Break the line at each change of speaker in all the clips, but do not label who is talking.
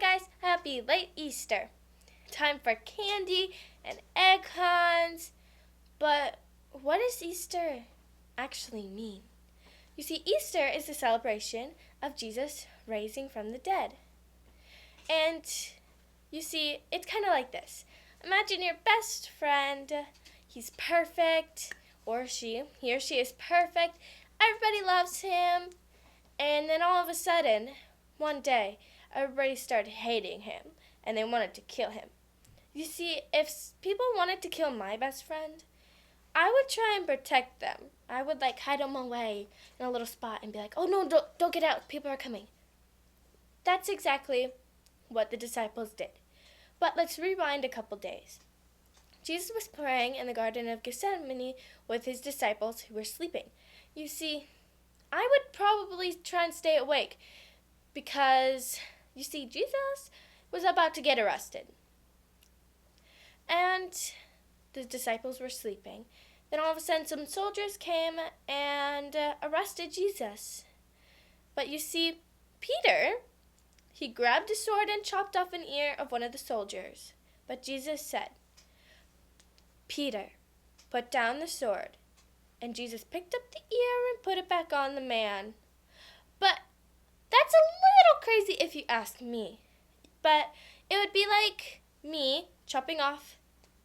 guys, happy late Easter. Time for candy and egg hunts. But what does Easter actually mean? You see, Easter is the celebration of Jesus rising from the dead. And you see, it's kind of like this. Imagine your best friend. He's perfect, or he or she is perfect. Everybody loves him. And then all of a sudden, one day, everybody started hating him, and they wanted to kill him. You see, if people wanted to kill my best friend, I would try and protect them. I would hide them away in a little spot and be like, oh no, don't get out, people are coming. That's exactly what the disciples did. But let's rewind a couple days. Jesus was praying in the Garden of Gethsemane with his disciples who were sleeping. You see, I would probably try and stay awake because, you see, Jesus was about to get arrested. And the disciples were sleeping. Then all of a sudden some soldiers came and arrested Jesus. But you see, Peter, he grabbed a sword and chopped off an ear of one of the soldiers. But Jesus said, Peter, put down the sword. And Jesus picked up the ear and put it back on the man. But that's a little crazy if you ask me. But it would be like me chopping off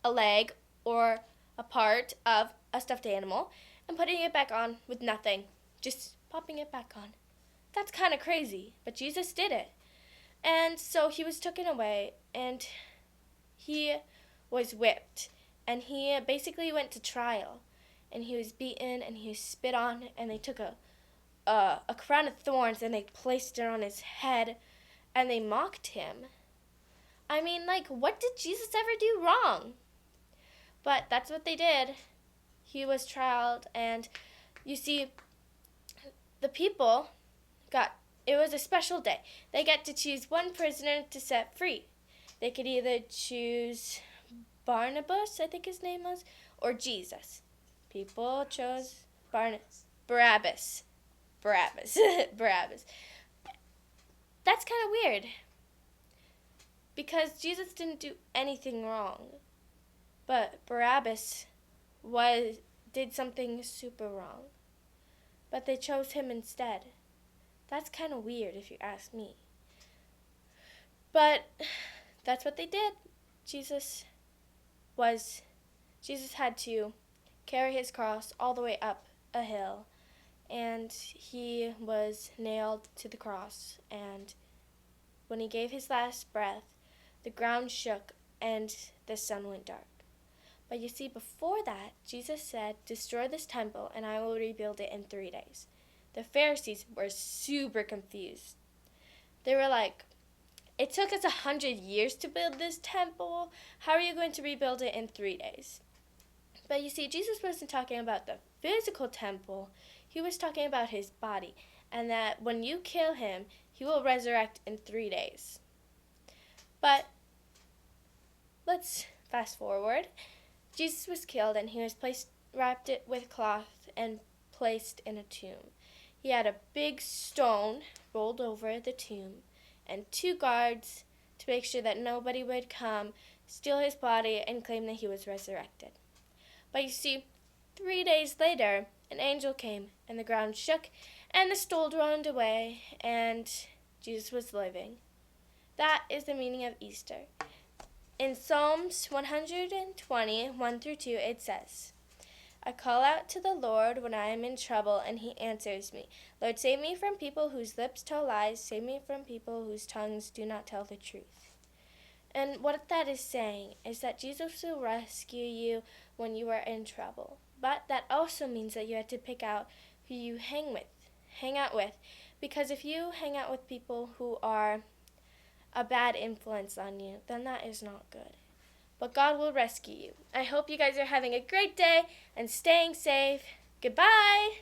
a leg or a part of a stuffed animal and putting it back on with nothing. Just popping it back on. That's kind of crazy, but Jesus did it. And so he was taken away and he was whipped. And he basically went to trial. And he was beaten and he was spit on, and they took a crown of thorns and they placed it on his head and they mocked him. I mean, what did Jesus ever do wrong? But that's what they did. He was trialed, and you see, the people it was a special day. They got to choose one prisoner to set free. They could either choose Barnabas, I think his name was, or Jesus. People chose Barabbas. Barabbas. That's kind of weird. Because Jesus didn't do anything wrong. But Barabbas did something super wrong. But they chose him instead. That's kind of weird if you ask me. But that's what they did. Jesus had to carry his cross all the way up a hill, and he was nailed to the cross, and when he gave his last breath, the ground shook and the sun went dark. But you see, before that, Jesus said, destroy this temple and I will rebuild it in 3 days. The Pharisees were super confused. They were like, it took us 100 years to build this temple. How are you going to rebuild it in 3 days? But you see, Jesus wasn't talking about the physical temple. He was talking about his body, and that when you kill him, he will resurrect in 3 days. But let's fast forward. Jesus was killed, and he was wrapped it with cloth and placed in a tomb. He had a big stone rolled over the tomb, and 2 guards to make sure that nobody would come, steal his body, and claim that he was resurrected. But you see, 3 days later, an angel came, and the ground shook, and the stone rolled away, and Jesus was living. That is the meaning of Easter. In Psalms 120, 1-2, it says, I call out to the Lord when I am in trouble, and he answers me. Lord, save me from people whose lips tell lies. Save me from people whose tongues do not tell the truth. And what that is saying is that Jesus will rescue you when you are in trouble. But that also means that you have to pick out who you hang out with. Because if you hang out with people who are a bad influence on you, then that is not good. But God will rescue you. I hope you guys are having a great day and staying safe. Goodbye!